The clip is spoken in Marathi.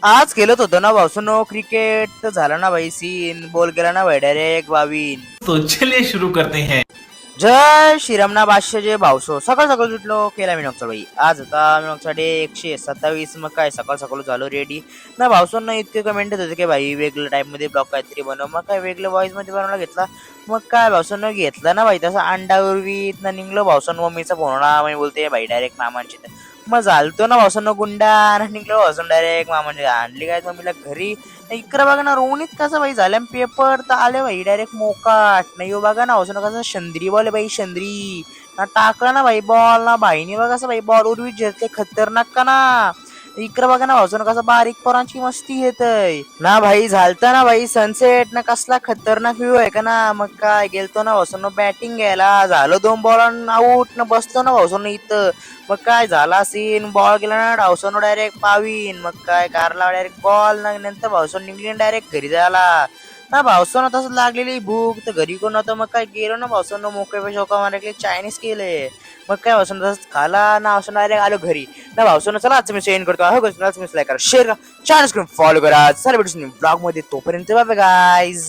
आज खेळत होतो ना भाऊसनो क्रिकेट तर झाला ना भाई सीन बॉल गेला ना भाई डायरेक्ट 22. तो चलिए शुरू करते हैं। जय श्रीरामना बादशा जे भावसो सकाळ सकाळ उठलो केला मी नॉकचा भाई आज होता मी नॉकचा डे 127. मग काय सकाळ सकाळ झालो रेडी ना भावसोंना इतके कमेंट होते की भाई वेगळं टाइप मध्ये ब्लॉग काहीतरी बनव मग काय वेगळं व्हॉइस मध्ये बनवला घेतला. मग काय भावसोंना घेतला ना भाई तसा अंडा उर्वीत ना निघलो भावसोन मम्मीचा फोन मी बोलते भाई डायरेक्ट मामांची मग झालतो ना भावसोंना गुंडा निघलो भावसून डायरेक्ट मामांची आणली काय मम्मीला घरी. इकडे बघा ना रोहिणीत कसं भाई झाल्या पेपर तर आले भाई डायरेक्ट मोकाट नाही बघा ना असं कसं शंद्री बॉल भाई शंद्री ना टाकला ना भाई बॉल ना भाईने बघा असं भाई बॉल उर्वी झेलते खतरनाक का ना. इकडे बघा ना भाऊसन कसं बारीक पोरांची मस्ती येतय ना भाई झालता ना भाई सनसेट ना कसला खतरनाक व्ह्यू आहे का ना. मग काय गेलतो ना भाऊसन बॅटिंग घ्यायला झालो 2 बॉल आऊट ना बसतो ना भाऊसन इथं. मग काय झाला सीन बॉल गेला ना डावसन डायरेक्ट पावीन मग काय कारला डायरेक्ट बॉल ना नंतर भाऊसन निघली डायरेक्ट घरी जायला ना भाऊसन तसं लागलेली भूक तर घरी कोण होतं मग काय गेलो ना भाऊसन मोकळे पे शोका मारले चायनीज केले. मग काय भाऊसन तसंच खाला ना भाऊसन डायरेक्ट आलो घरी ना भाऊसन चला आज मी सेंड करतो हो लाईक करा शेअर करा चॅनल फॉलो करा चला भेटू ब्लॉग मध्ये तोपर्यंत बाय गाईज.